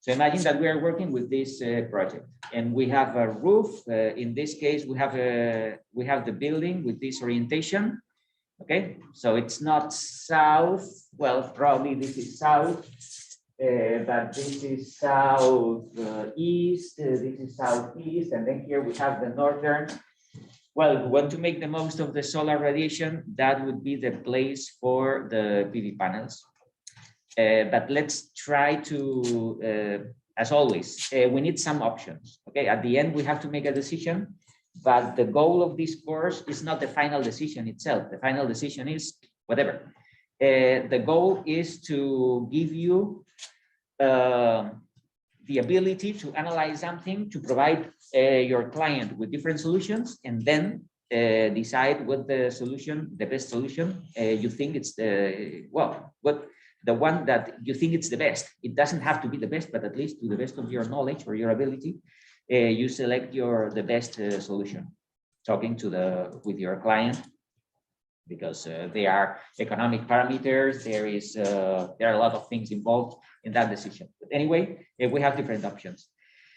So imagine that we are working with this project, and we have a roof. In this case, we have the building with this orientation. Okay, so it's not south. Well, probably this is south, but this is southeast. This is southeast, and then here we have the northern. Well, we want to make the most of the solar radiation. That would be the place for the PV panels. But let's try to, as always, we need some options. Okay, at the end, we have to make a decision, but the goal of this course is not the final decision itself. The final decision is whatever. The goal is to give you the ability to analyze something, to provide your client with different solutions, and then decide what the solution, the best solution you think it's the, well, the one that you think it's the best. It doesn't have to be the best, but at least to the best of your knowledge or your ability, you select the best solution, talking with your client, because there are economic parameters. There are a lot of things involved in that decision. But anyway, we have different options.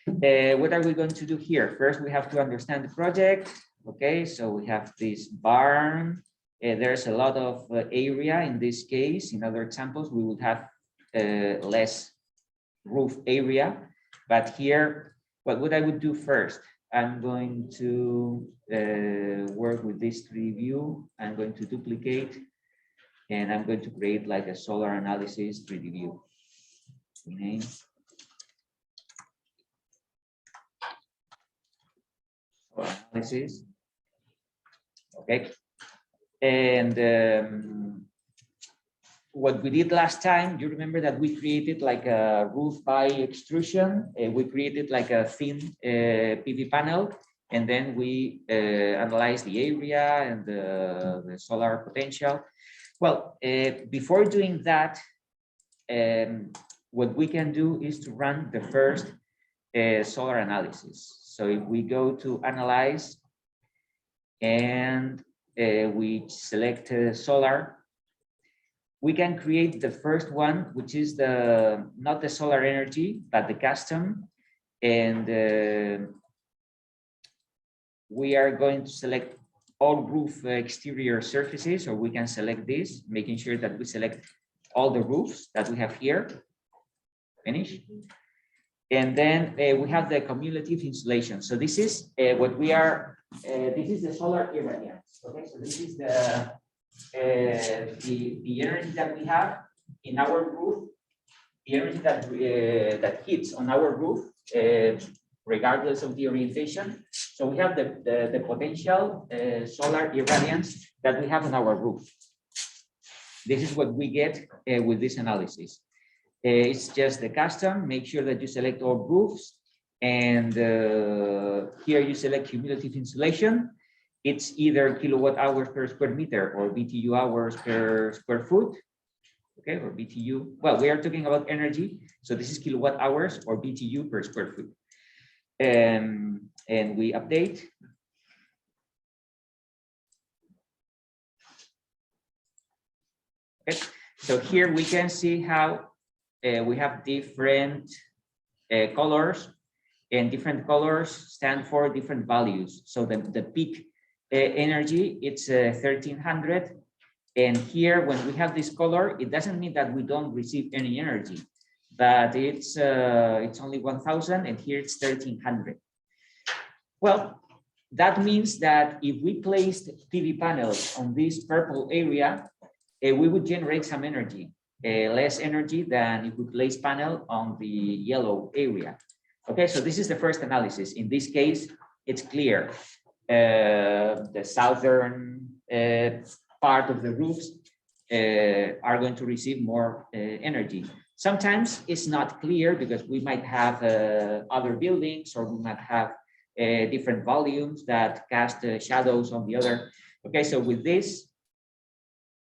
What are we going to do here? First, we have to understand the project. Okay, so we have this barn. There's a lot of area in this case. In other examples, we would have less roof area. But here, what I would do first, I'm going to work with this 3D view. I'm going to duplicate, and I'm going to create like a solar analysis 3D view. Name. Solar analysis. Okay. And what we did last time, you remember that we created like a roof by extrusion. We created like a thin PV panel, and then we analyzed the area and the solar potential. Well, before doing that, what we can do is to run the first solar analysis. So if we go to analyze and we select solar, we can create the first one, which is not the solar energy, but the custom. And we are going to select all roof exterior surfaces, or we can select this, making sure that we select all the roofs that we have here. Finish. And then we have the cumulative insulation. So this is what we are, this is the solar irradiance. Okay, so this is the energy that we have in our roof, the energy that hits on our roof, regardless of the orientation. So we have the potential solar irradiance that we have on our roof. This is what we get with this analysis. It's just the custom. Make sure that you select all roofs, and here you select cumulative insulation. It's either kilowatt hours per square meter or BTU hours per square foot. Okay, or BTU. Well, we are talking about energy, so this is kilowatt hours or BTU per square foot. And we update. Okay, so here we can see how we have different colors, and different colors stand for different values. So the peak energy, it's 1300. And here, when we have this color, it doesn't mean that we don't receive any energy, but it's only 1000, and here it's 1300. Well, that means that if we placed PV panels on this purple area, we would generate some energy. Less energy than if we place panel on the yellow area. Okay, so this is the first analysis. In this case, it's clear. The southern part of the roofs are going to receive more energy. Sometimes it's not clear because we might have other buildings, or we might have different volumes that cast shadows on the other. Okay, so with this,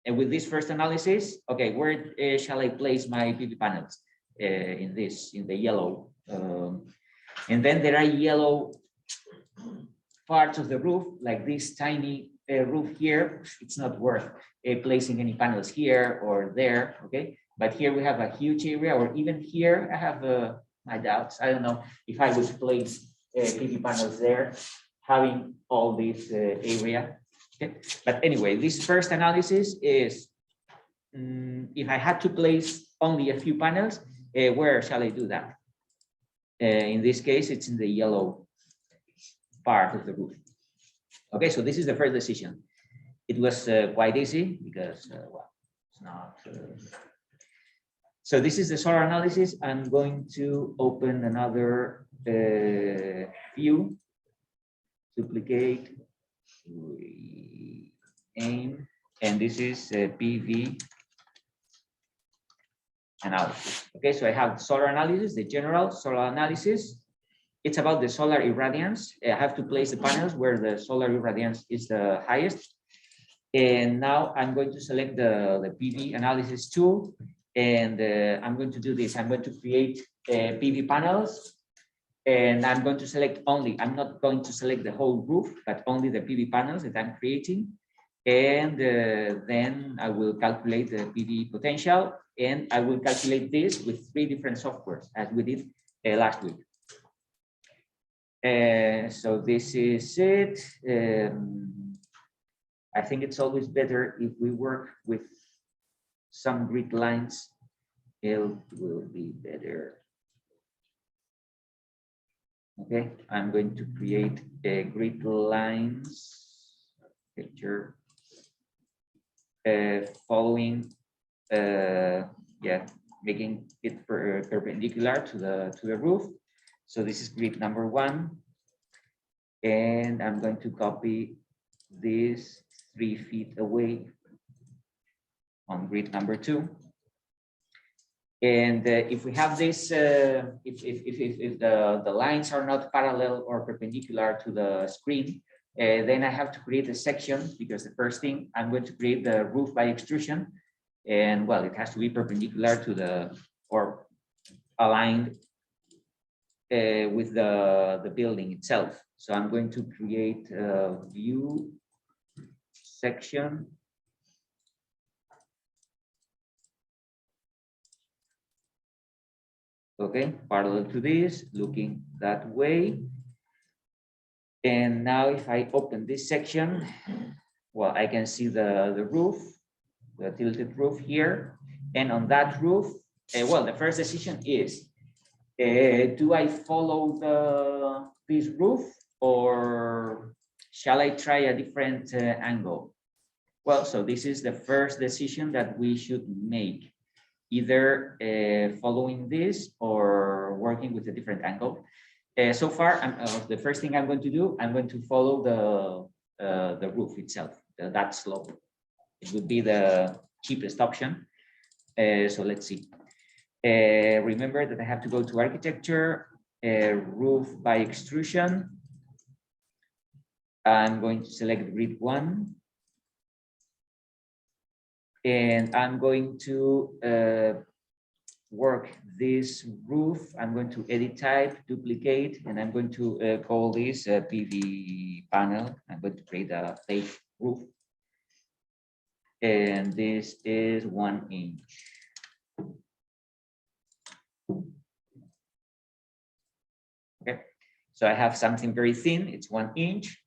and with this first analysis, okay, where shall I place my PV panels? In the yellow. And then there are yellow parts of the roof, like this tiny roof here. It's not worth placing any panels here or there, okay? But here we have a huge area, or even here, I have my doubts. I don't know if I would place PV panels there, having all this area. Okay. But anyway, this first analysis is if I had to place only a few panels, where shall I do that? In this case, it's in the yellow part of the roof. Okay, so this is the first decision. It was quite easy because, well, it's not. So this is the solar analysis. I'm going to open another view, duplicate, aim, and this is PV analysis. Okay, so I have solar analysis, the general solar analysis. It's about the solar irradiance. I have to place the panels where the solar irradiance is the highest. And now I'm going to select the PV analysis tool. And I'm going to do this. I'm going to create PV panels. And I'm going to select only, I'm not going to select the whole roof, but only the PV panels that I'm creating. And then I will calculate the PV potential. And I will calculate this with 3 different softwares as we did last week. So this is it. I think it's always better if we work with some grid lines. It will be better. Okay, I'm going to create a grid lines picture following, making it perpendicular to the roof. So this is grid number 1, and I'm going to copy this 3 feet away on grid number 2. And if we have this, if the lines are not parallel or perpendicular to the screen, then I have to create a section, because the first thing I'm going to create the roof by extrusion, and well, it has to be perpendicular to the, or aligned with the building itself. So I'm going to create a view section. Okay, parallel to this, looking that way. And now if I open this section, well, I can see the roof, the tilted roof here. And on that roof, well, the first decision is, do I follow this roof, or shall I try a different angle? Well, so this is the first decision that we should make, either following this or working with a different angle. So far, the first thing I'm going to do, I'm going to follow the roof itself, that slope. It would be the cheapest option. So let's see. Remember that I have to go to architecture, roof by extrusion. I'm going to select grid 1. And I'm going to work this roof. I'm going to edit type, duplicate, and I'm going to call this a PV panel. I'm going to create a fake roof. And this is 1 inch. Okay, so I have something very thin, it's 1 inch.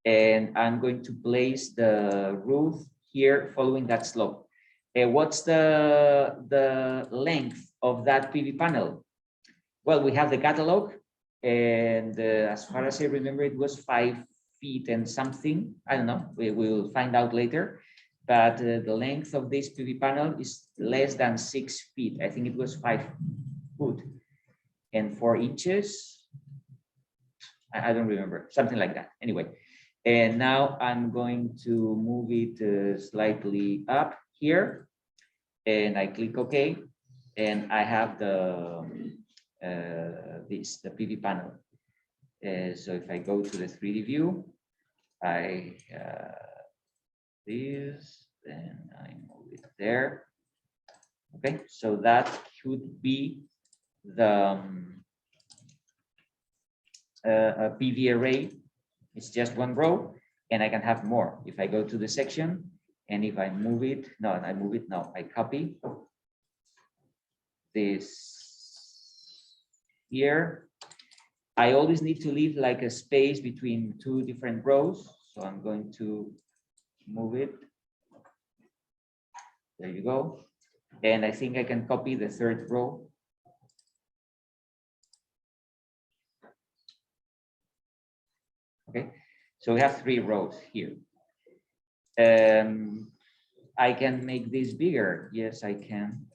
And I'm going to place the roof here following that slope. What's the length of that PV panel? Well, we have the catalog, and as far as I remember, it was 5 feet and something. I don't know, we will find out later. But the length of this PV panel is less than 6 feet. I think it was 5 foot and 4 inches. I don't remember, something like that. Anyway, and now I'm going to move it slightly up here, and I click OK, and I have the PV panel. So if I go to the 3D view, I this, then I move it there. Okay, so that should be the a PV array. It's just 1 row, and I can have more. If I go to the section, and if I move it, I copy this here. I always need to leave like a space between two different rows. So I'm going to move it. There you go. And I think I can copy the third row. Okay, so we have 3 rows here. I can make this bigger. Yes, I can.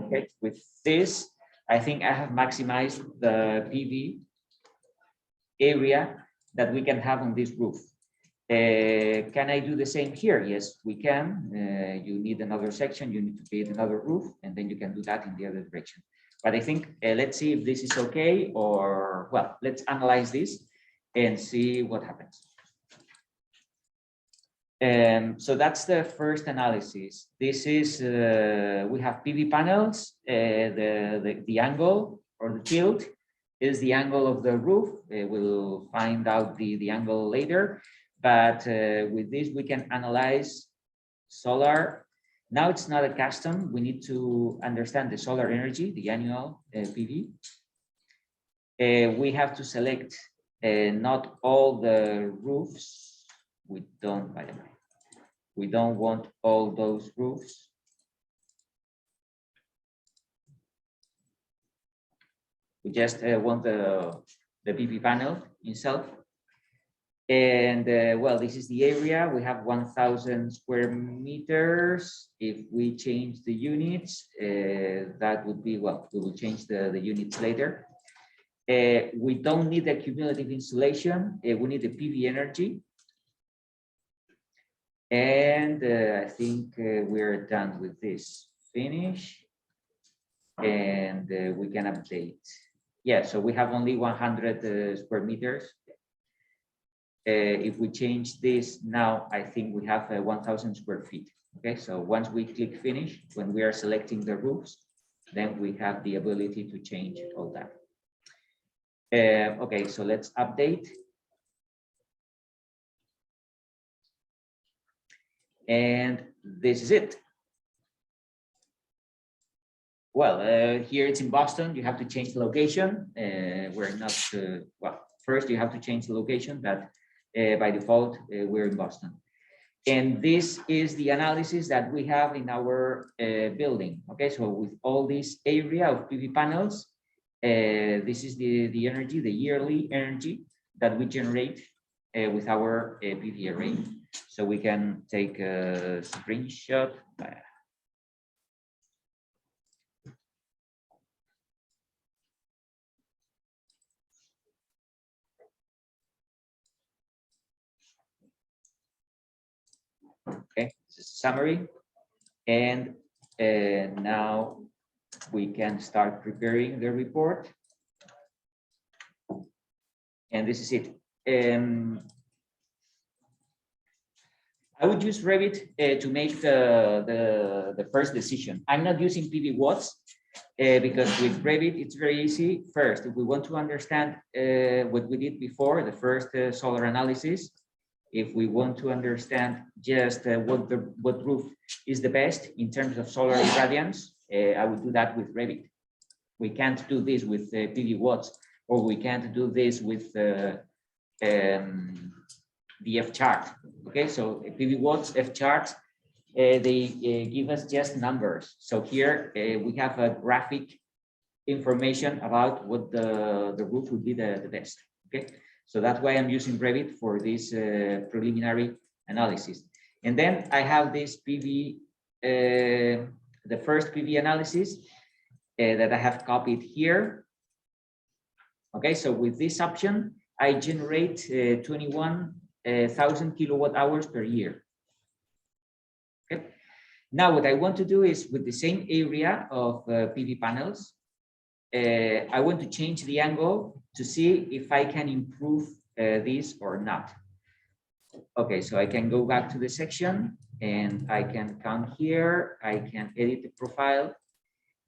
Okay, with this, I think I have maximized the PV area that we can have on this roof. Can I do the same here? Yes, we can. You need another section, you need to create another roof, and then you can do that in the other direction. But I think, let's see if this is okay, or, well, let's analyze this and see what happens. So that's the first analysis. This is, we have PV panels, the angle or the tilt is the angle of the roof. We'll find out the angle later, but with this we can analyze solar. Now it's not a custom, we need to understand the solar energy, the annual PV. We have to select not all the roofs. We don't, by the way, we don't want all those roofs. We just want the PV panel itself. And well, this is the area. We have 1,000 square meters. If we change the units, that would be, well, we will change the units later. We don't need the cumulative insulation. We need the PV energy. And I think we're done with this. Finish. And we can update. Yeah, so we have only 100 square meters. If we change this now, I think we have 1,000 square feet. Okay, so once we click finish, when we are selecting the roofs, then we have the ability to change all that. Okay, so let's update. And this is it. Well, here it's in Boston. You have to change the location. We're not, well, first you have to change the location, but by default, we're in Boston. And this is the analysis that we have in our building. Okay, so with all this area of PV panels, this is the energy, the yearly energy that we generate with our PV array. So we can take a screenshot. Okay, this is a summary. And now we can start preparing the report. And this is it. I would use Revit to make the first decision. I'm not using PV watts because with Revit, it's very easy. First, if we want to understand what we did before, the first solar analysis, if we want to understand just what roof is the best in terms of solar irradiance, I would do that with Revit. We can't do this with PV watts, or we can't do this with the F chart. Okay, so PV watts, F charts, they give us just numbers. So here we have a graphic information about what the roof would be the best. Okay, so that's why I'm using Revit for this preliminary analysis. And then I have this PV, the first PV analysis that I have copied here. Okay, so with this option, I generate 21,000 kilowatt hours per year. Okay. Now what I want to do is with the same area of PV panels, I want to change the angle to see if I can improve this or not. Okay, so I can go back to the section and I can come here, I can edit the profile,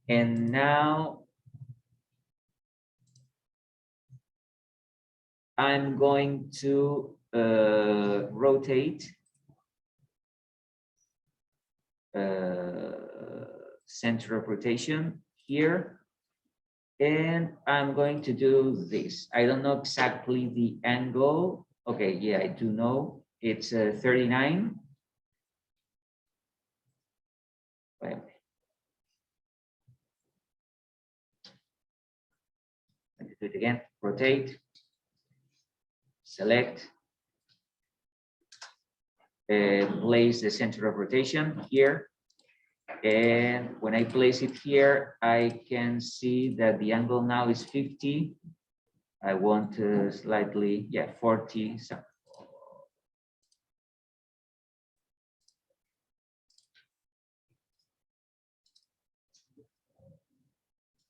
and now I'm going to rotate center of rotation here. And I'm going to do this. I don't know exactly the angle. Okay, yeah, I do know. It's 39. Wait. Let me do it again. Rotate. Select. Place the center of rotation here. And when I place it here, I can see that the angle now is 50. I want to slightly, yeah, 40. So.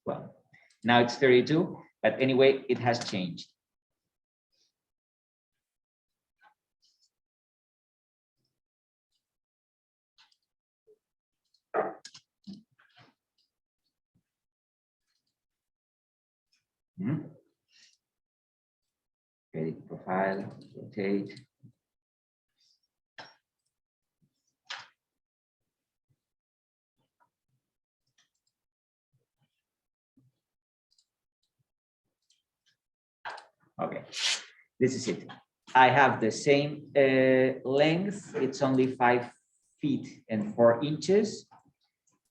Well, now it's 32, but anyway, it has changed. Edit profile, rotate. Okay, this is it. I have the same length. It's only 5 feet and 4 inches,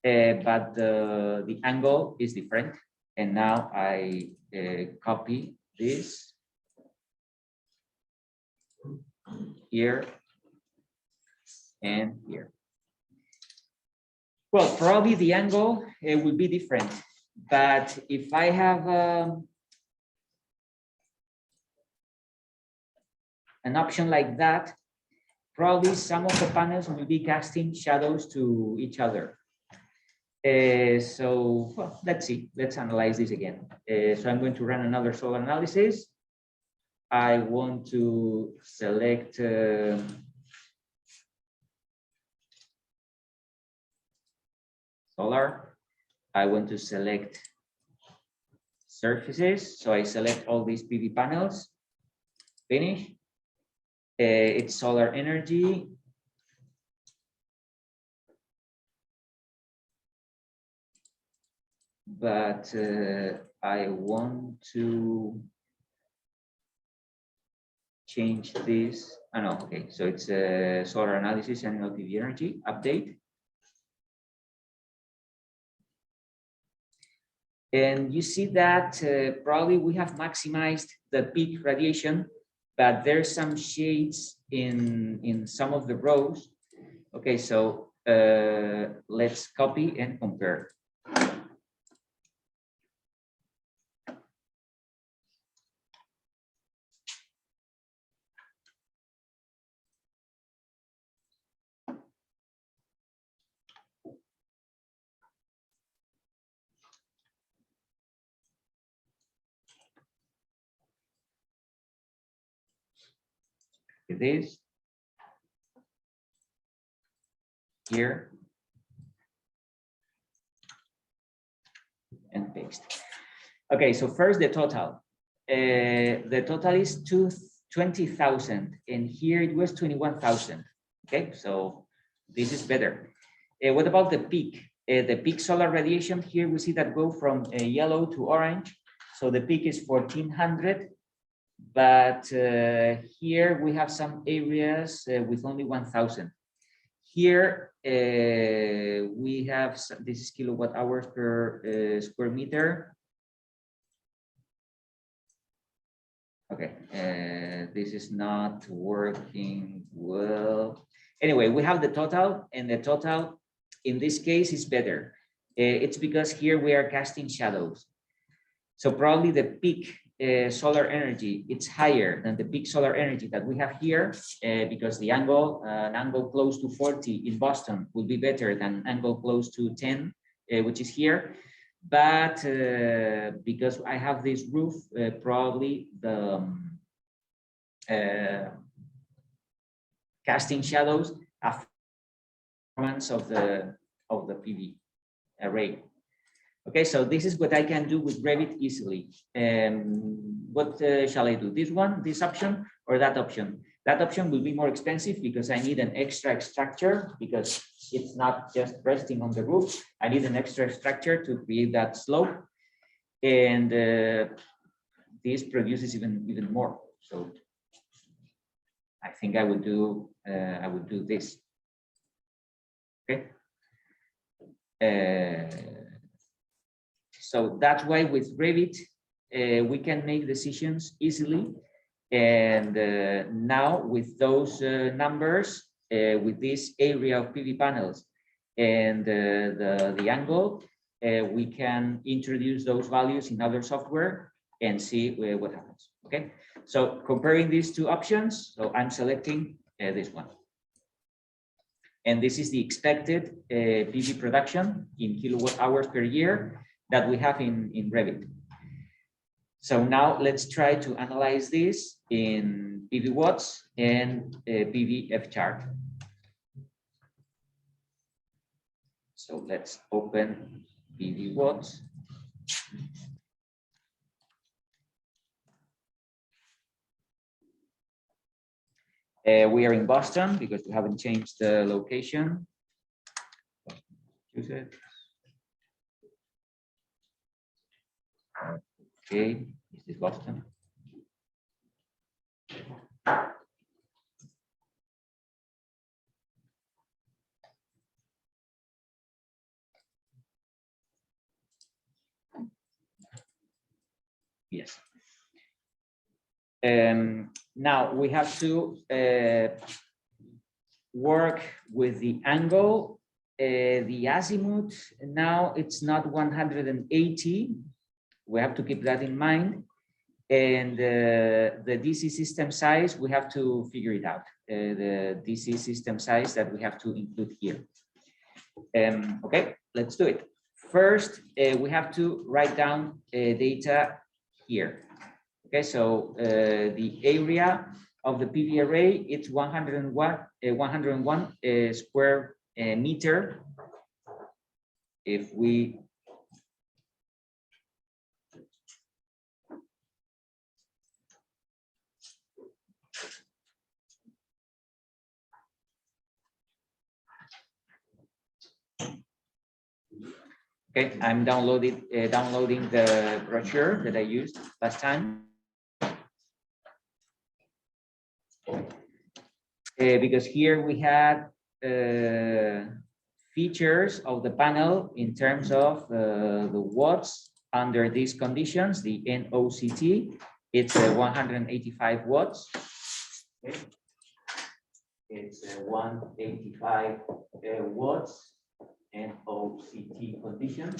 but the angle is different. And now I copy this here and here. Well, probably the angle will be different, but if I have an option like that, probably some of the panels will be casting shadows to each other. So well, let's see, let's analyze this again. So I'm going to run another solar analysis. I want to select solar. I want to select surfaces. So I select all these PV panels, finish. It's solar energy. But I want to change this. Oh, no, okay. So it's solar analysis and PV energy update. And you see that probably we have maximized the peak radiation, but there's some shades in some of the rows. Okay, so let's copy and compare. This here and paste. Okay, so first the total. The total is 20,000, and here it was 21,000. Okay, so this is better. What about the peak? The peak solar radiation here we see that go from yellow to orange. So the peak is 1400. But here we have some areas with only 1,000. Here we have some, this is kilowatt hours per square meter. Okay, this is not working well. Anyway, we have the total, and the total in this case is better. It's because here we are casting shadows. So probably the peak solar energy, it's higher than the peak solar energy that we have here, because the angle, an angle close to 40 in Boston will be better than angle close to 10, which is here. But because I have this roof, probably the casting shadows have performance of the PV array. Okay, so this is what I can do with Revit easily. What shall I do? This one, this option, or that option? That option will be more expensive because I need an extra extractor because it's not just resting on the roof. I need an extra extractor to create that slope, and this produces even more. So I think I would do this. Okay. So that's why with Revit we can make decisions easily. And now with those numbers, with this area of PV panels and the angle, we can introduce those values in other software and see what happens. Okay, so comparing these two options, so I'm selecting this one. And this is the expected PV production in kilowatt hours per year that we have in Revit. So now let's try to analyze this in PV watts and PV F chart. So let's open PV watts. We are in Boston because we haven't changed the location. Okay, is this Boston? Yes. Now we have to work with the angle. The azimuth, now it's not 180. We have to keep that in mind. And the DC system size, we have to figure it out. The DC system size that we have to include here. Okay, let's do it. First, we have to write down data here. Okay, so the area of the PV array, it's 101 square meter. If we okay, I'm downloading the brochure that I used last time. Because here we had features of the panel in terms of the watts under these conditions. The NOCT, it's 185 watts. Okay. It's 185 watts NOCT condition.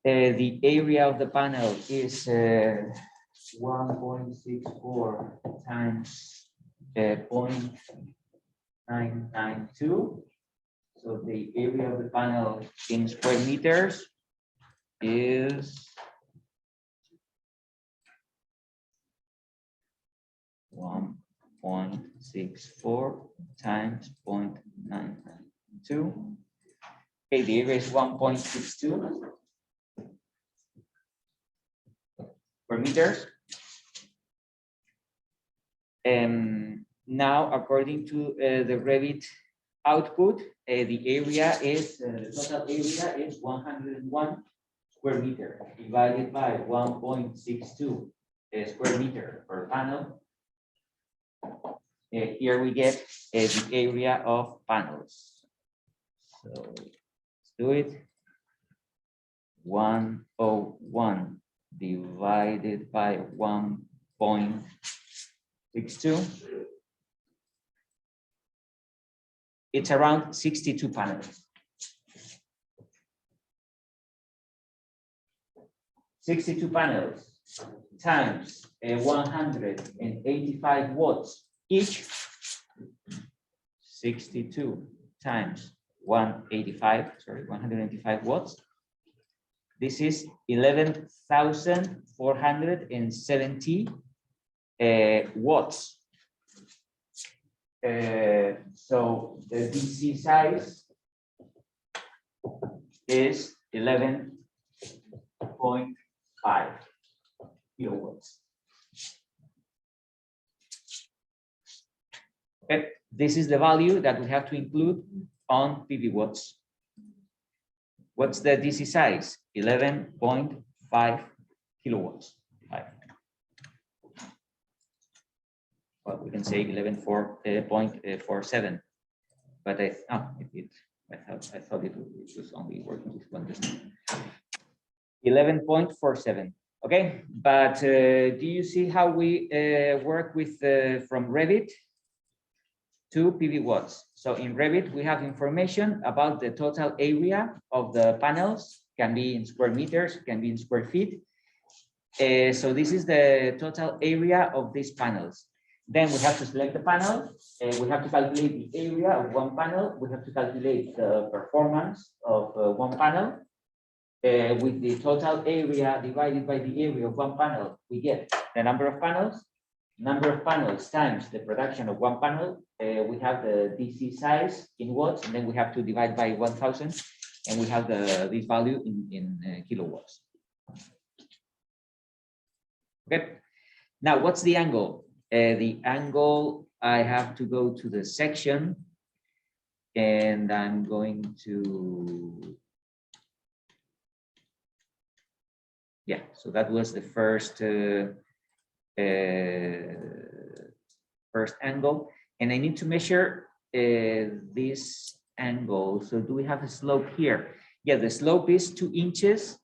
The area of the panel is 1.64 times 0.992. So the area of the panel in square meters is 1.64 times 0.992. Okay, the area is 1.62 per meters. Now, according to the Revit output, the area is the total area is 101 square meter divided by 1.62 square meter per panel. Here we get the area of panels. So let's do it. 101 divided by 1.62. It's around 62 panels. 62 panels times 185 watts each. 62 times 185 watts. This is 11,470 watts. So the DC size is 11.5 kilowatts. Okay, this is the value that we have to include on PV watts. What's the DC size? 11.5 kilowatts. Well, we can say 11.47, but I thought it was only working with one distance. 11.47. Okay, but do you see how we work with from Revit to PV watts? So in Revit, we have information about the total area of the panels, can be in square meters, can be in square feet. So this is the total area of these panels. Then we have to select the panel, we have to calculate the area of one panel, we have to calculate the performance of one panel. With the total area divided by the area of one panel, we get the number of panels times the production of one panel. We have the DC size in watts, and then we have to divide by 1000, and we have this value in kilowatts. Okay, now what's the angle? The angle, I have to go to the section, and I'm going to, yeah, so that was the first angle, and I need to measure this angle. So do we have a slope here? Yeah, the slope is 2 inches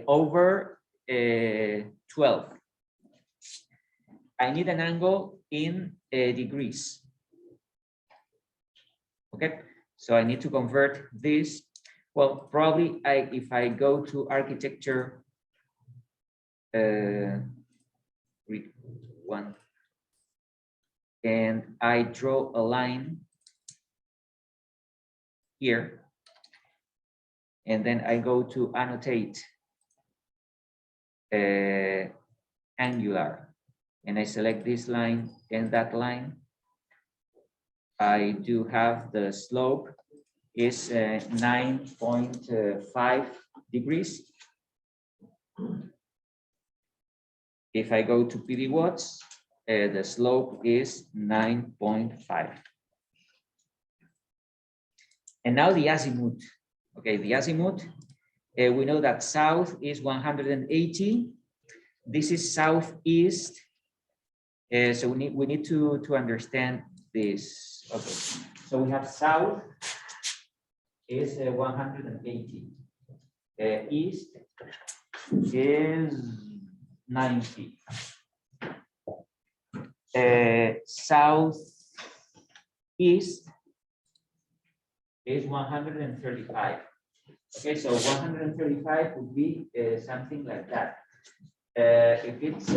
over 12. I need an angle in degrees. Okay, so I need to convert this. Well, probably if I go to architecture, read one, and I draw a line here, and then I go to annotate angular, and I select this line and that line. I do have the slope is 9.5 degrees. If I go to PV watts, the slope is 9.5. And now the azimuth. Okay, the azimuth, we know that south is 180. This is southeast. So we need to understand this. Okay, so we have south is 180. East is 90. Southeast is 135. Okay, so 135 would be something like that. If it's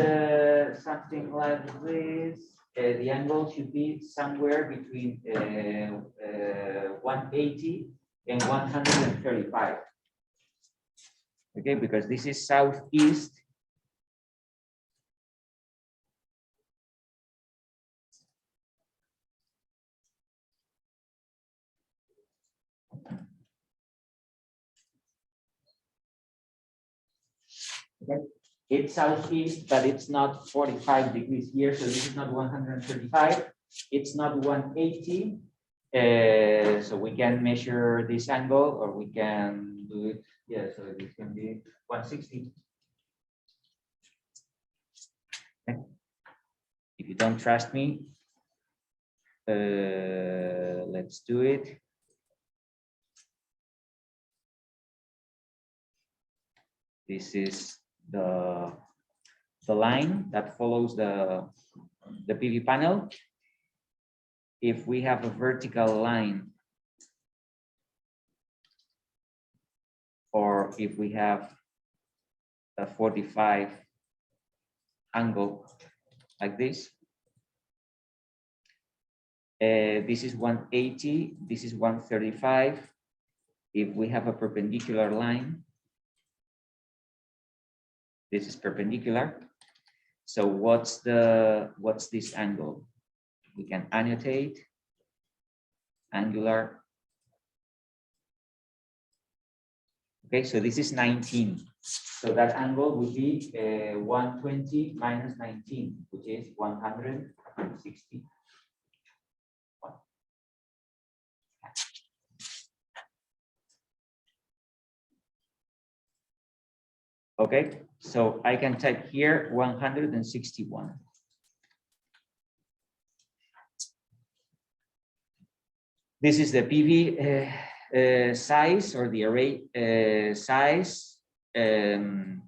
something like this, the angle should be somewhere between 180 and 135. Okay, because this is southeast. Okay. It's southeast, but it's not 45 degrees here, so this is not 135. It's not 180. So we can measure this angle, or we can do it. Yeah, so this can be 160. Okay. If you don't trust me, let's do it. This is the line that follows the PV panel. If we have a vertical line, or if we have a 45 angle like this, this is 180, this is 135. If we have a perpendicular line, this is perpendicular. So what's this angle? We can annotate angular. Okay, so this is 19. So that angle would be 120 minus 19, which is 160. Okay, so I can type here 161. This is the PV size, or the array size. It's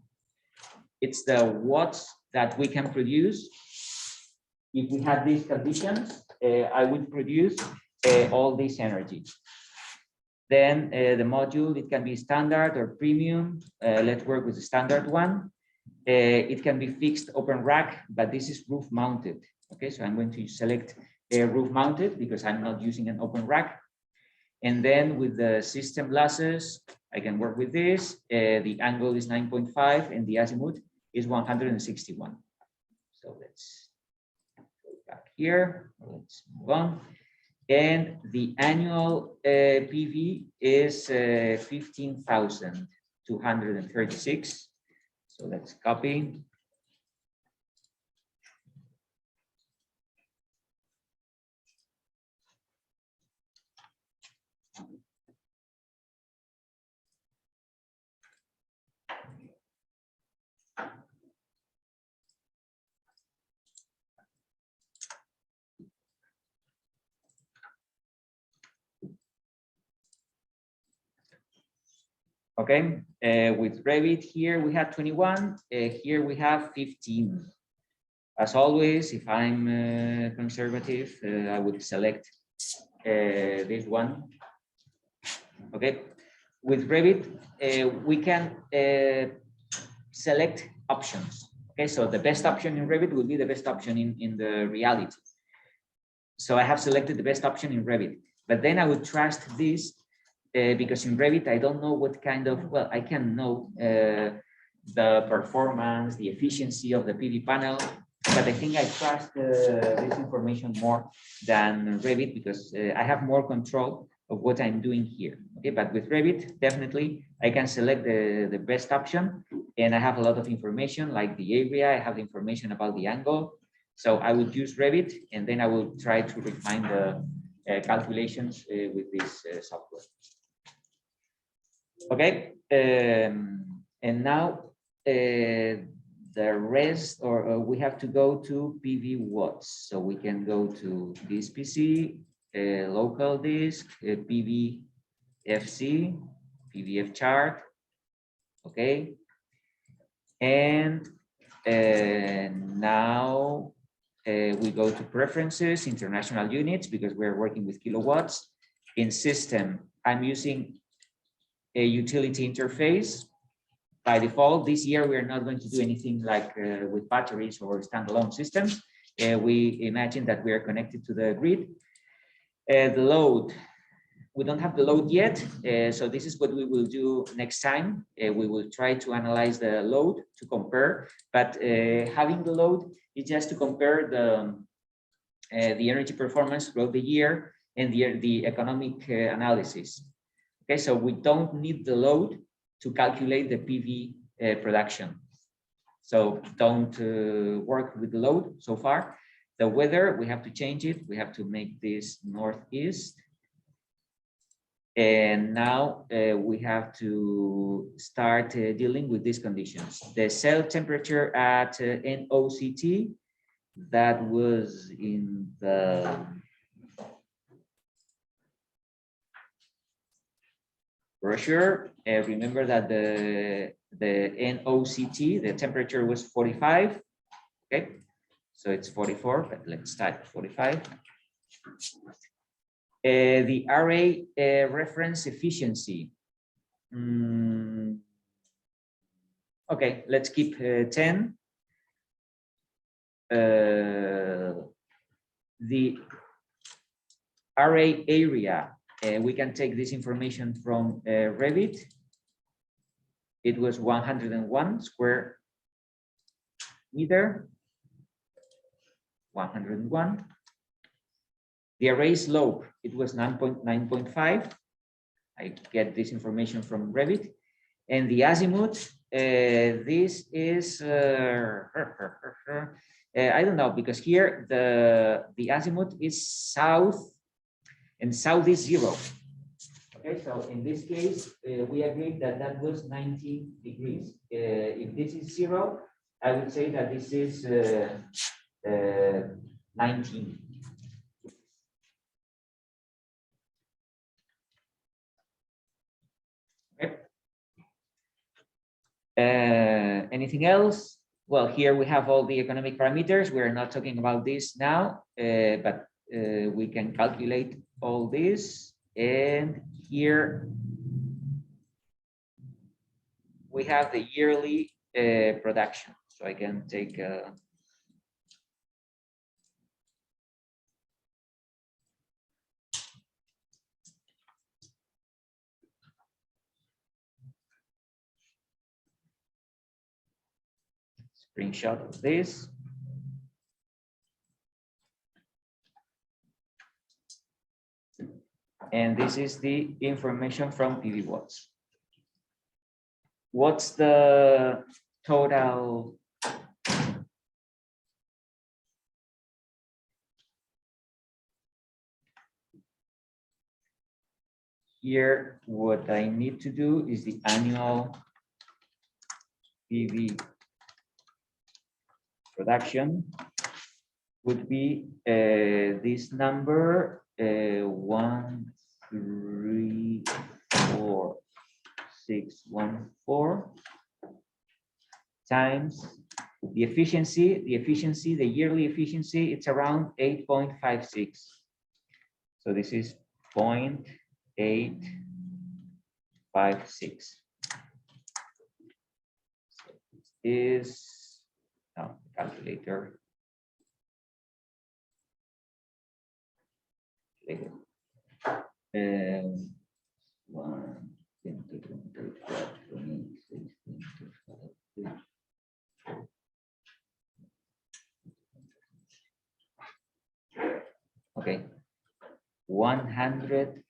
the watts that we can produce. If we have these conditions, I would produce all this energy. Then the module, it can be standard or premium. Let's work with the standard one. It can be fixed open rack, but this is roof mounted. Okay, so I'm going to select roof mounted because I'm not using an open rack. And then with the system losses, I can work with this. The angle is 9.5 and the azimuth is 161. So let's go back here. Let's move on. And the annual PV is 15,236. So let's copy. Okay, with Revit here we have 21, here we have 15. As always, if I'm conservative, I would select this one. Okay, with Revit, we can select options. Okay, so the best option in Revit will be the best option in the reality. So I have selected the best option in Revit, but then I would trust this because in Revit, I don't know what kind of, well, I can know the performance, the efficiency of the PV panel, but I think I trust this information more than Revit because I have more control of what I'm doing here. Okay, but with Revit, definitely I can select the best option, and I have a lot of information like the area, I have information about the angle. So I would use Revit, and then I will try to refine the calculations with this software. Okay, and now the rest, or we have to go to PV watts. So we can go to this PC, local disk, PV FC, PVF chart. Okay, and now we go to preferences, international units, because we're working with kilowatts. In system, I'm using a utility interface. By default, this year, we're not going to do anything like with batteries or standalone systems. We imagine that we are connected to the grid. The load, we don't have the load yet. So this is what we will do next time. We will try to analyze the load to compare, but having the load is just to compare the energy performance throughout the year and the economic analysis. Okay, so we don't need the load to calculate the PV production. So don't work with the load so far. The weather, we have to change it. We have to make this northeast. And now we have to start dealing with these conditions. The cell temperature at NOCT, that was in the brochure. Remember that the NOCT, the temperature was 45. Okay, so it's 44, but let's type 45. The array reference efficiency. Okay, let's keep 10. The array area, we can take this information from Revit. It was 101 square meter, 101. The array slope, it was 9.5. I get this information from Revit. And the azimuth, this is, I don't know, because here the azimuth is south, and south is 0. Okay, Okay, so in this case, we agreed that that was 90 degrees. If this is 0, I would say that this is 19. Okay. Anything else? Well, here we have all the economic parameters. We're not talking about this now, but we can calculate all this. And here we have the yearly production. So I can take a screenshot of this. And this is the information from PVwatts. What's the total? Here, what I need to do is the annual PV production would be this number 134,614 times the efficiency, the yearly efficiency, it's around 8.56. So this is 0.856. So this is calculator. Okay, 100.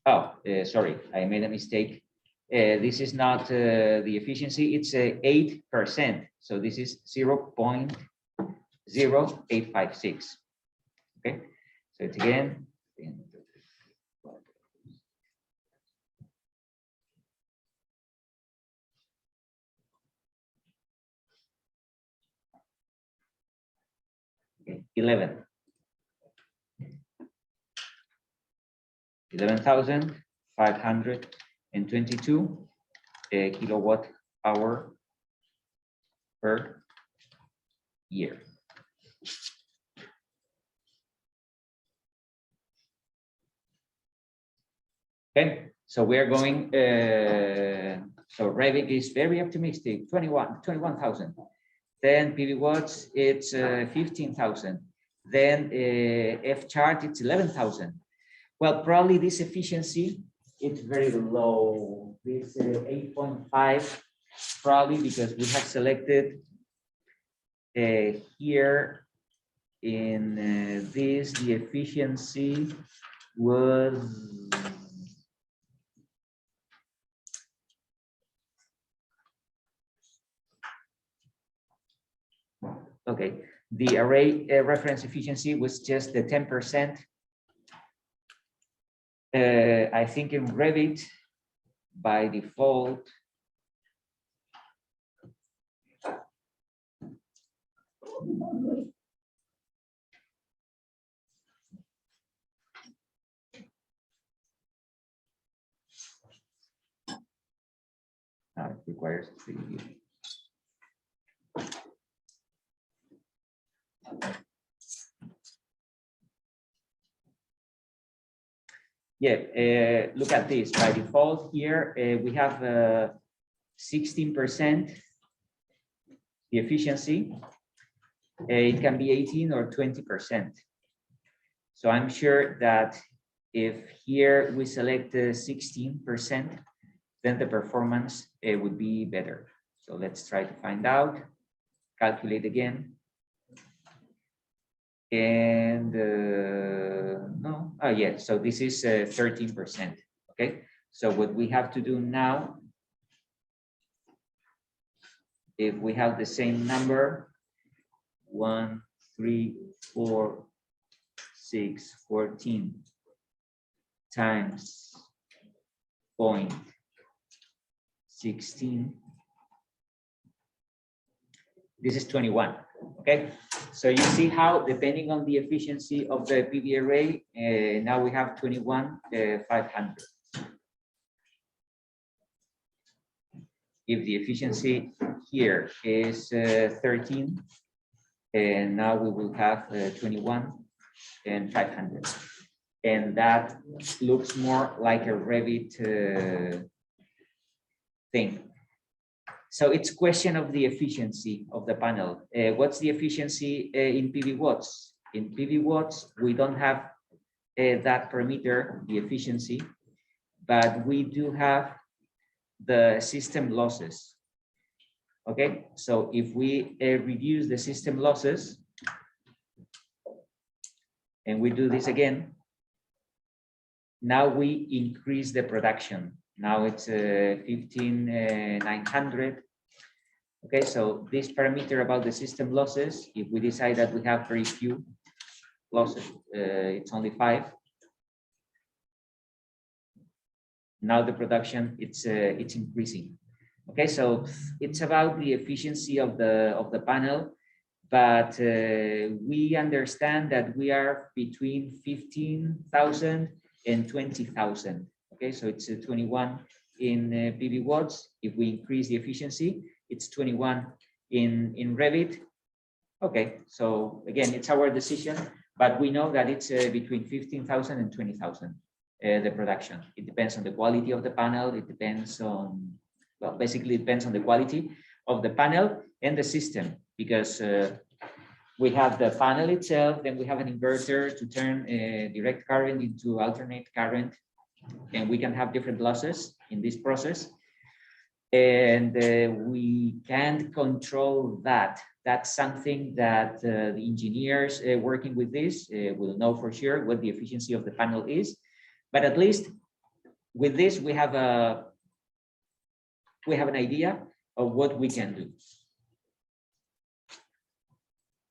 Oh, sorry, I made a mistake. This is not the efficiency, it's 8%. So this is 0.0856. Okay, so it's again. Okay, 11,522 kilowatt hour per year. Okay, so we are going, so Revit is very optimistic, 21,000. Then PVwatts, it's 15,000. Then ARCH, it's 11,000. Well, probably this efficiency, it's very low. This 8.5, probably because we have selected here in this, the efficiency was okay. The array reference efficiency was just the 10%. I think in Revit, by default, it requires 3D. Yeah, look at this. By default here, we have 16% the efficiency. It can be 18 or 20%. So I'm sure that if here we select 16%, then the performance would be better. So let's try to find out, calculate again. And no, oh yeah, so this is 13%. Okay, so what we have to do now, if we have the same number, 1, 3, 4, 6, 14 times 0.16. This is 21. Okay, so you see how, depending on the efficiency of the PV array, now we have 21,500. If the efficiency here is 13, and now we will have 21,500. And that looks more like a Revit thing. So it's question of the efficiency of the panel. What's the efficiency in PV watts? In PV watts, we don't have that parameter, the efficiency, but we do have the system losses. Okay, so if we reduce the system losses, and we do this again, now we increase the production. Now it's 15,900. Okay, so this parameter about the system losses, if we decide that we have very few losses, it's only 5. Now the production, it's increasing. Okay, so it's about the efficiency of the panel, but we understand that we are between 15,000 and 20,000. Okay, so it's 21 in PV watts. If we increase the efficiency, it's 21 in Revit. Okay, so again, it's our decision, but we know that it's between 15,000 and 20,000, the production. It depends on the quality of the panel. It depends on, well, basically it depends on the quality of the panel and the system, because we have the panel itself, then we have an inverter to turn direct current into alternate current, and we can have different losses in this process. And we can't control that. That's something that the engineers working with this will know for sure what the efficiency of the panel is. But at least with this, we have an idea of what we can do.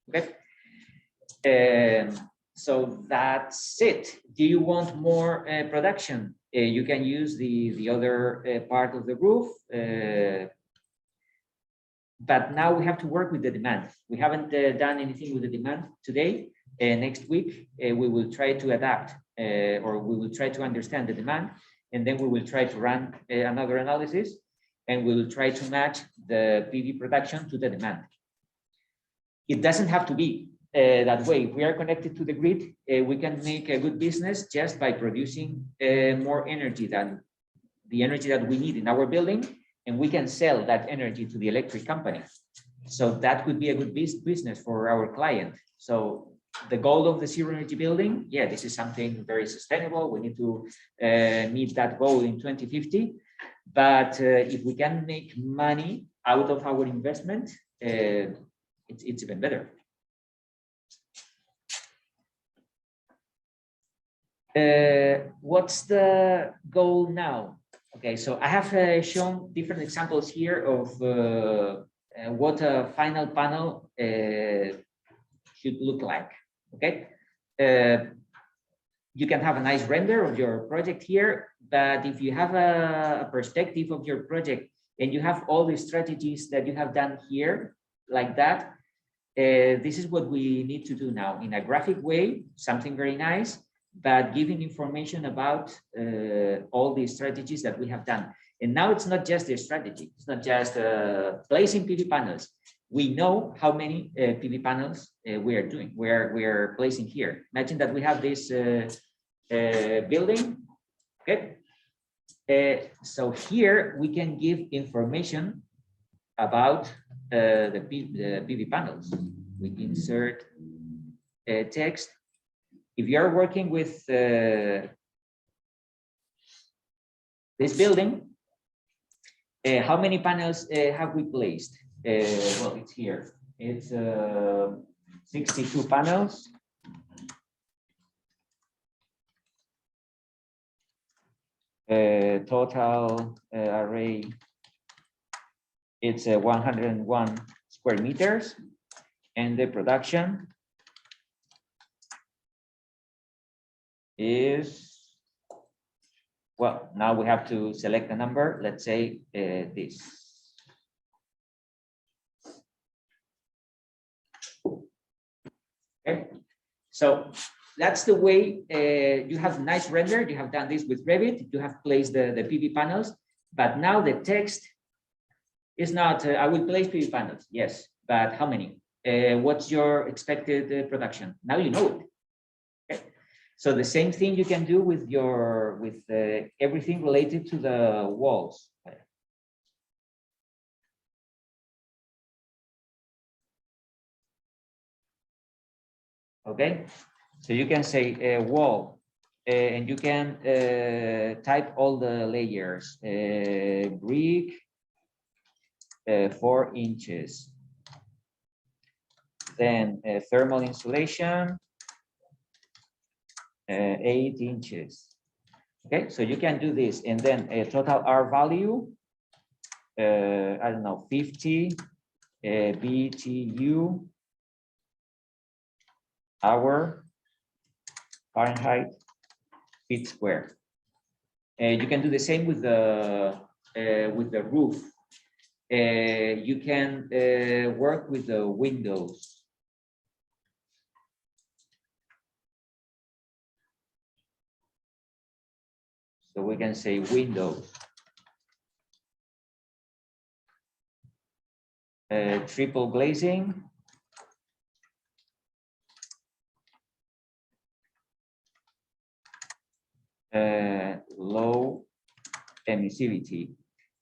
Okay. So that's it. Do you want more production? You can use the other part of the roof. But now we have to work with the demand. We haven't done anything with the demand today. Next week, we will try to adapt, or we will try to understand the demand, and then we will try to run another analysis, and we will try to match the PV production to the demand. It doesn't have to be that way. If we are connected to the grid, we can make a good business just by producing more energy than the energy that we need in our building, and we can sell that energy to the electric company. So that could be a good business for our client. So the goal of the zero energy building, yeah, this is something very sustainable. We need to meet that goal in 2050. But if we can make money out of our investment, it's even better. What's the goal now? Okay, so I have shown different examples here of what a final panel should look like. Okay, you can have a nice render of your project here, but if you have a perspective of your project and you have all the strategies that you have done here like that, this is what we need to do now in a graphic way, something very nice, but giving information about all the strategies that we have done. And now it's not just the strategy, it's not just placing PV panels. We know how many PV panels we are doing, we are placing here. Imagine that we have this building, okay? So here we can give information about the PV panels. We insert text. If you are working with this building, how many panels have we placed? Well, it's here. It's 62 panels. Total array, it's 101 square meters, and the production is well, now we have to select a number. Let's say this. Okay, so that's the way you have nice render. You have done this with Revit. You have placed the PV panels, but now the text is not, I will place PV panels. Yes, but how many? What's your expected production? Now you know it. Okay. So the same thing you can do with your everything related to the walls. Okay, so you can say wall, and you can type all the layers. Brick, 4 inches. Then thermal insulation, 8 inches. Okay, so you can do this, and then a total R value, I don't know, 50 BTU hour Fahrenheit feet square. You can do the same with the roof. You can work with the windows. So we can say windows, triple glazing, low emissivity.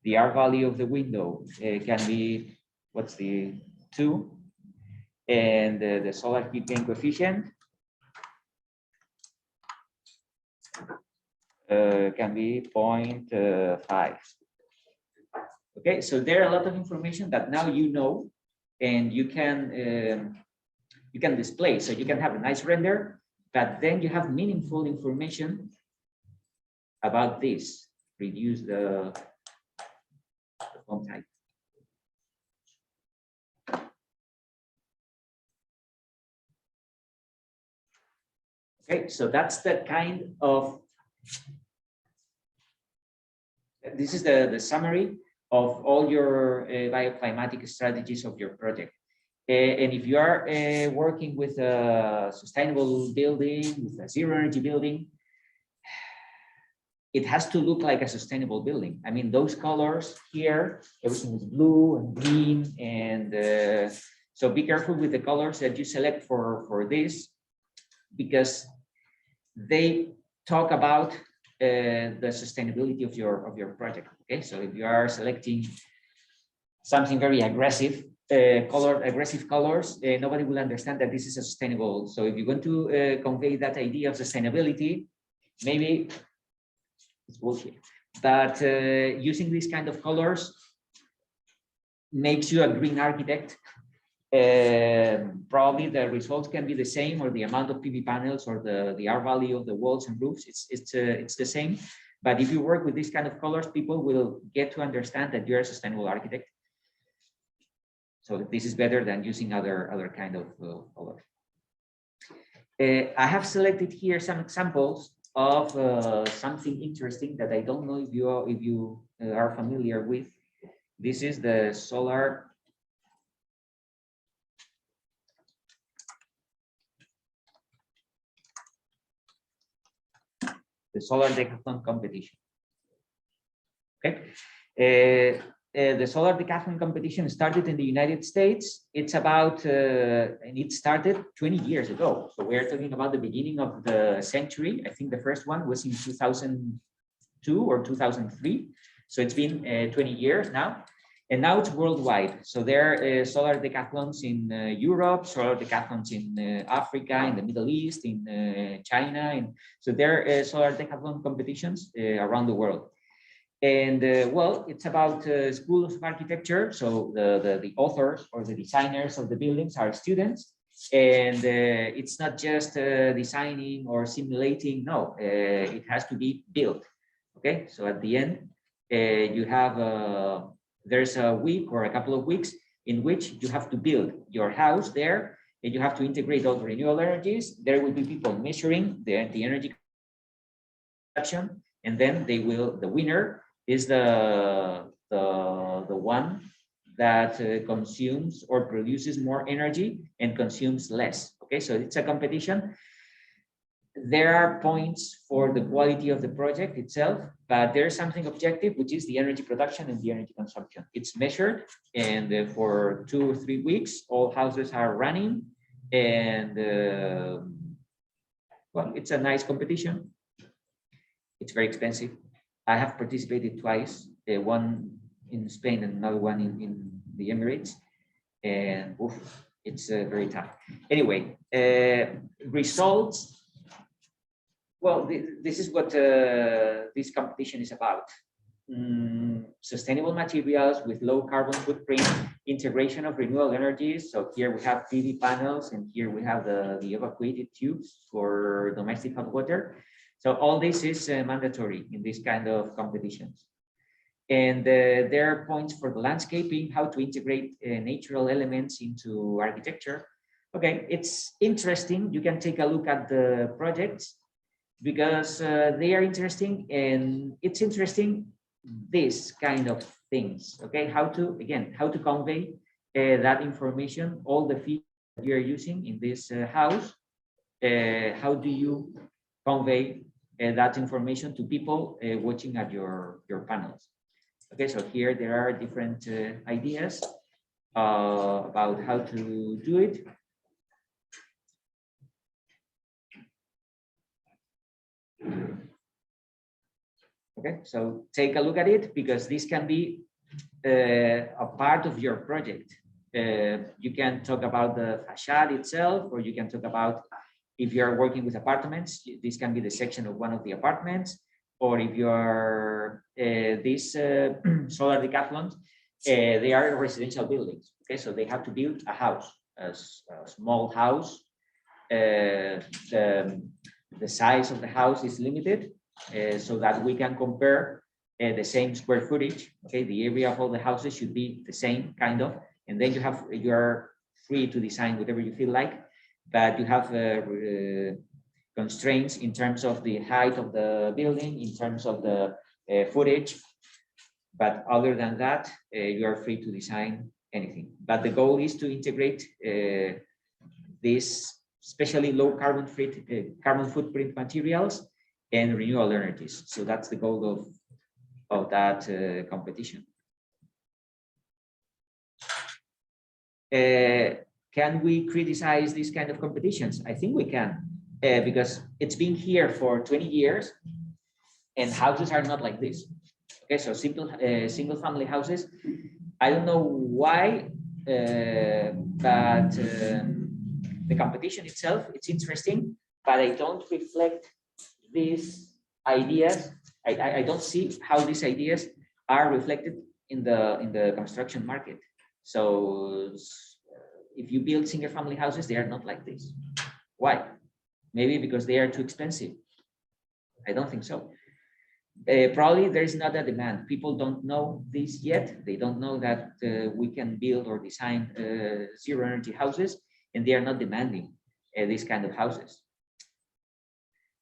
The R value of the window can be, what's the 2, and the solar heat gain coefficient can be 0.5. Okay, so there are a lot of information that now you know, and you can display. So you can have a nice render, but then you have meaningful information about this. Reduce the font type. Okay, so that's the kind of, this is the summary of all your bioclimatic strategies of your project. And if you are working with a sustainable building, with a zero energy building, it has to look like a sustainable building. I mean, those colors here, everything is blue and green. And so be careful with the colors that you select for this, because they talk about the sustainability of your project. Okay, so if you are selecting something very aggressive, aggressive colors, nobody will understand that this is a sustainable. So if you want to convey that idea of sustainability, maybe it's bullshit. But using these kind of colors makes you a green architect. Probably the results can be the same, or the amount of PV panels, or the R value of the walls and roofs, it's the same. But if you work with these kind of colors, people will get to understand that you're a sustainable architect. So this is better than using other kind of colors. I have selected here some examples of something interesting that I don't know if you are familiar with. This is the solar decathlon competition. Okay, the solar decathlon competition started in the United States. It's about and it started 20 years ago. So we're talking about the beginning of the century. I think the first one was in 2002 or 2003. So it's been 20 years now. And now it's worldwide. So there are solar decathlons in Europe, solar decathlons in Africa, in the Middle East, in China. And so there are solar decathlon competitions around the world. And well, it's about schools of architecture. So the authors or the designers of the buildings are students. And it's not just designing or simulating. No, it has to be built. Okay, so at the end, you have there's a week or a couple of weeks in which you have to build your house there, and you have to integrate all the renewable energies. There will be people measuring the energy consumption, and then they will, the winner is the one that consumes or produces more energy and consumes less. Okay, so it's a competition. There are points for the quality of the project itself, but there's something objective, which is the energy production and the energy consumption. It's measured, and for 2 or 3 weeks, all houses are running, and well, it's a nice competition. It's very expensive. I have participated twice, one in Spain and another one in the Emirates, and oof, it's very tough. Anyway, results. Well, this is what this competition is about. Sustainable materials with low carbon footprint, integration of renewable energies. So here we have PV panels, and here we have the evacuated tubes for domestic hot water. So all this is mandatory in this kind of competitions. And there are points for the landscaping, how to integrate natural elements into architecture. Okay, it's interesting. You can take a look at the projects, because they are interesting, and it's interesting, this kind of things. Okay, how to convey that information, all the features that you're using in this house. How do you convey that information to people watching at your panels? Okay, so here there are different ideas about how to do it. Okay, so take a look at it, because this can be a part of your project. You can talk about the facade itself, or you can talk about, if you are working with apartments, this can be the section of one of the apartments, or if you are these solar decathlons, they are residential buildings. Okay, so they have to build a house, a small house. The size of the house is limited, so that we can compare the same square footage. Okay, the area of all the houses should be the same kind of, and then you are free to design whatever you feel like, but you have constraints in terms of the height of the building, in terms of the footage. But other than that, you are free to design anything. But the goal is to integrate this, especially low carbon footprint materials and renewable energies. So that's the goal of that competition. Can we criticize these kind of competitions? I think we can, because it's been here for 20 years, and houses are not like this. Okay, so single family houses, I don't know why, but the competition itself, it's interesting, but I don't reflect these ideas. I don't see how these ideas are reflected in the construction market. So if you build single family houses, they are not like this. Why? Maybe because they are too expensive. I don't think so. Probably there is not a demand. People don't know this yet. They don't know that we can build or design zero energy houses, and they are not demanding these kind of houses.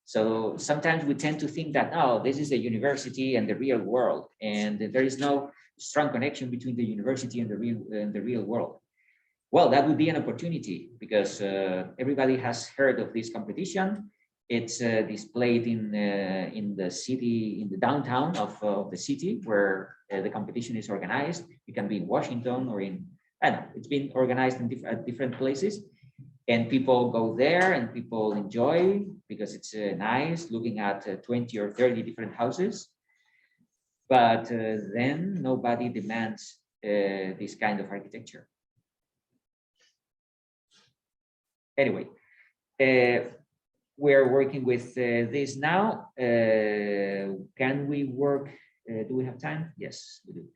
So sometimes we tend to think that, oh, this is the university and the real world, and there is no strong connection between the university and the real world. Well, that would be an opportunity, because everybody has heard of this competition. It's displayed in the city, in the downtown of the city where the competition is organized. It can be in Washington or in, I don't know, it's been organized in different places. And people go there and people enjoy, because it's nice looking at 20 or 30 different houses. But then nobody demands this kind of architecture. Anyway, we're working with this now. Can we work? Do we have time? Yes, we do.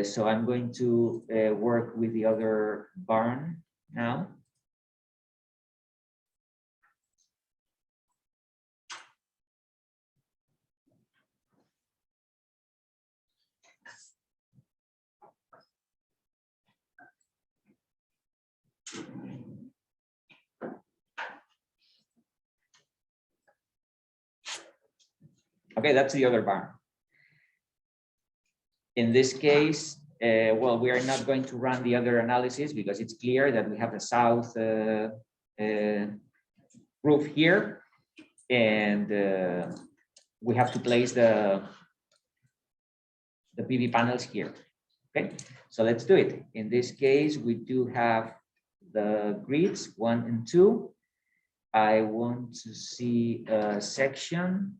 So I'm going to work with the other barn now. Okay, that's the other barn. In this case, well, we are not going to run the other analysis because it's clear that we have a south roof here, and we have to place the PV panels here. Okay, so let's do it. In this case, we do have the grids 1 and 2. I want to see a section.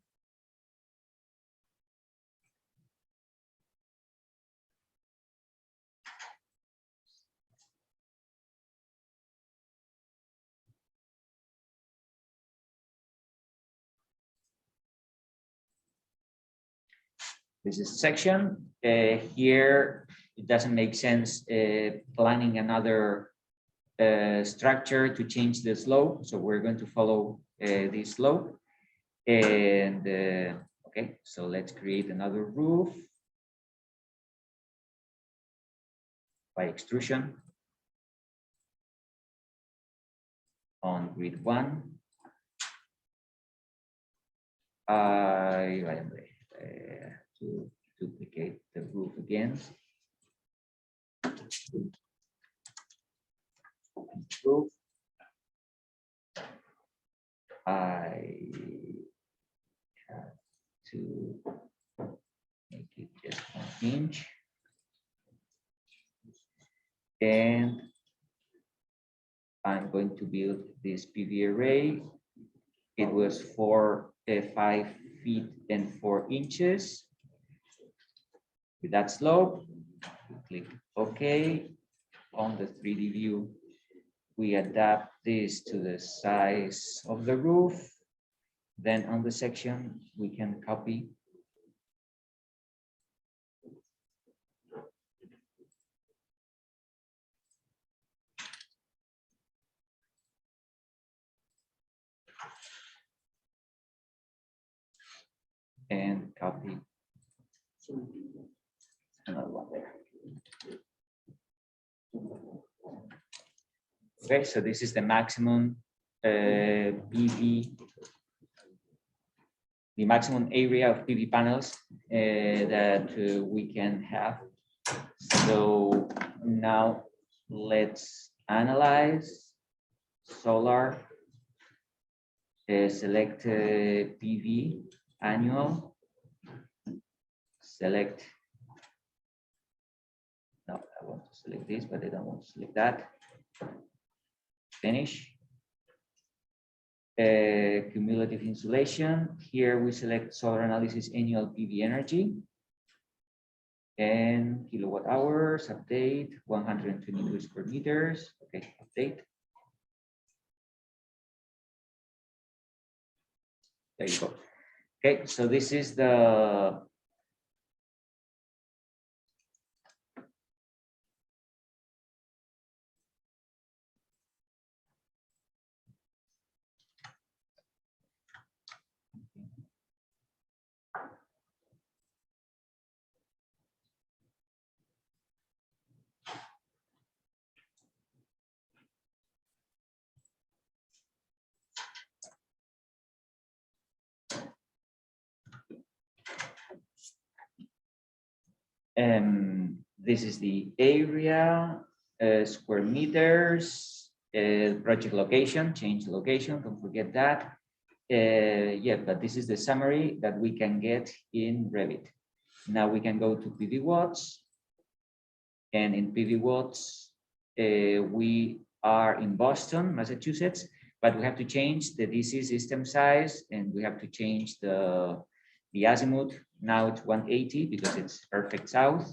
This is section. Here, it doesn't make sense planning another structure to change the slope. So we're going to follow this slope. And okay, so let's create another roof by extrusion on grid 1. I am to duplicate the roof again. Roof. I have to make it just 1 inch. And I'm going to build this PV array. It was 5 feet and 4 inches. With that slope, we click OK. On the 3D view, we adapt this to the size of the roof. Then on the section, we can copy. And copy another one there. Okay, so this is the maximum PV, the maximum area of PV panels that we can have. So now let's analyze solar, select PV annual, select, no, I want to select this, but I don't want to select that. Finish. Cumulative insulation. Here we select solar analysis annual PV energy. And kilowatt hours, update, 122 square meters. Okay, update. There you go. Okay, so this is the this is the area, square meters, project location, change the location, don't forget that. Yeah, but this is the summary that we can get in Revit. Now we can go to PV watts, and in PV watts, we are in Boston, Massachusetts, but we have to change the DC system size, and we have to change the azimuth. Now it's 180 because it's perfect south.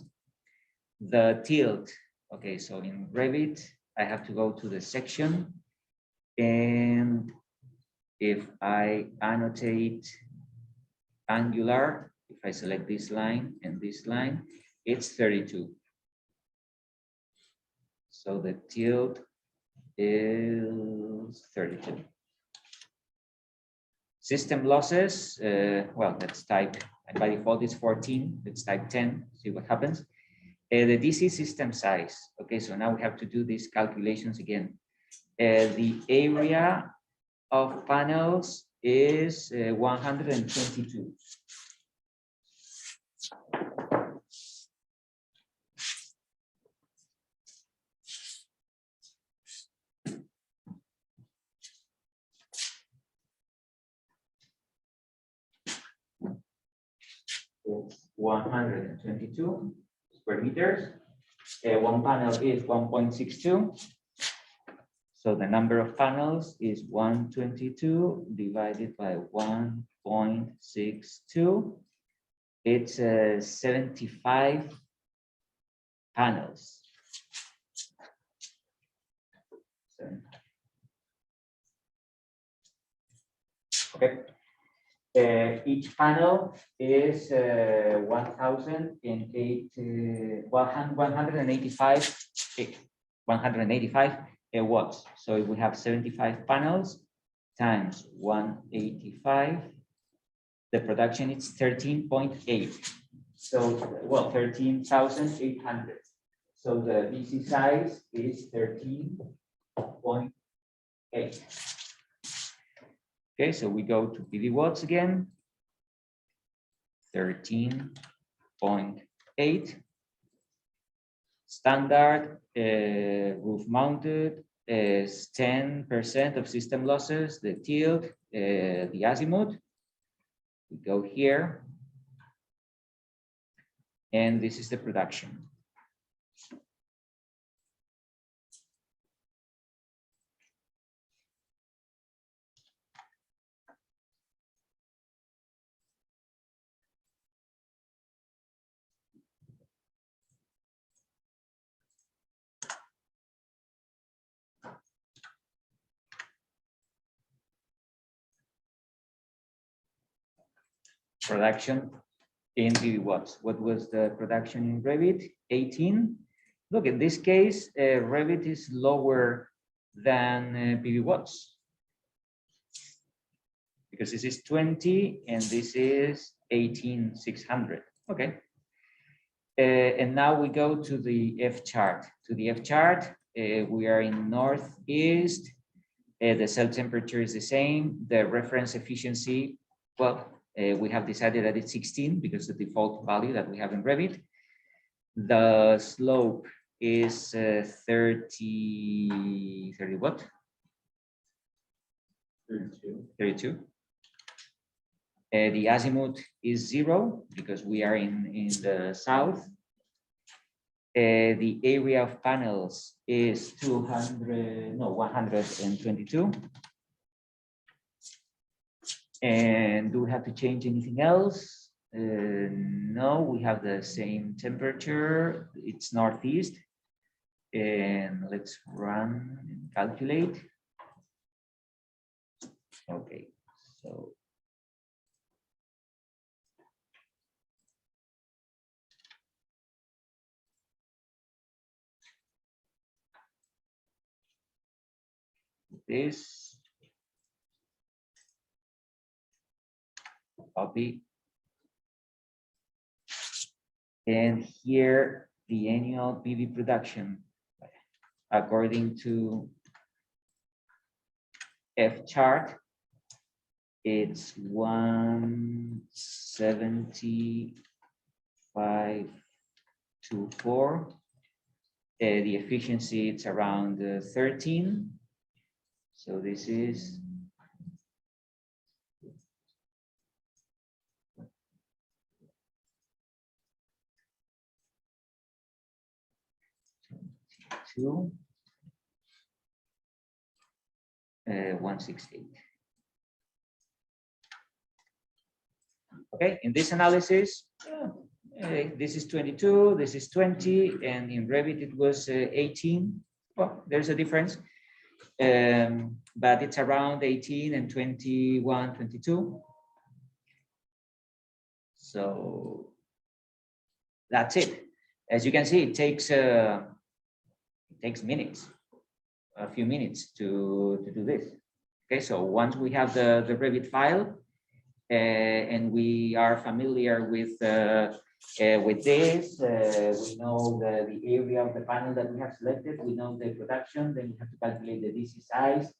The tilt, okay, so in Revit, I have to go to the section, and if I annotate angular, if I select this line and this line, it's 32. So the tilt is 32. System losses, well, let's type, by default it's 14, let's type 10, see what happens. The DC system size, okay, so now we have to do these calculations again. The area of panels is 122. It's 122 square meters. One panel is 1.62. So the number of panels is 122 divided by 1.62. It's 75 panels. Okay. Each panel is 185 watts. So if we have 75 panels times 185, the production is 13.8. So, well, 13,800. So the DC size is 13.8. Okay, so we go to PV watts again. 13.8. Standard roof mounted is 10% of system losses, the tilt, the azimuth. We go here. And this is the production. Production in PV watts. What was the production in Revit? 18. Look, in this case, Revit is lower than PV watts because this is 20 and this is 18,600. Okay. And now we go to the F chart. To the F chart, we are in northeast. The cell temperature is the same. The reference efficiency, well, we have decided that it's 16 because the default value that we have in Revit. The slope is 30 what? 32. The azimuth is 0 because we are in the south. The area of panels is 122. And do we have to change anything else? No, we have the same temperature. It's northeast. And let's run and calculate. Okay, so. This. Copy. And here the annual PV production according to F chart, it's 175.24. The efficiency it's around 13. So this is two 168. Okay, in this analysis, this is 22, this is 20, and in Revit it was 18. Well, there's a difference, but it's around 18 and 21, 22. So that's it. As you can see, it takes minutes, a few minutes to do this. Okay, so once we have the Revit file and we are familiar with this, we know the area of the panel that we have selected, we know the production, then we have to calculate the DC size.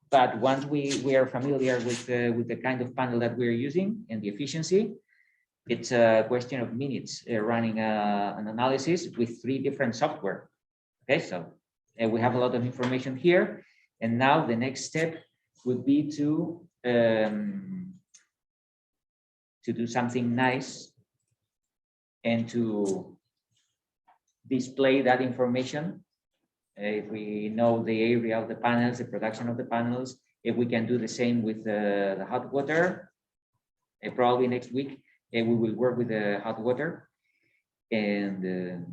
But once we are familiar with the kind of panel that we're using and the efficiency, it's a question of minutes running an analysis with 3 different software. Okay, so we have a lot of information here. And now the next step would be to to do something nice and to display that information. If we know the area of the panels, the production of the panels, if we can do the same with the hot water, probably next week we will work with the hot water, and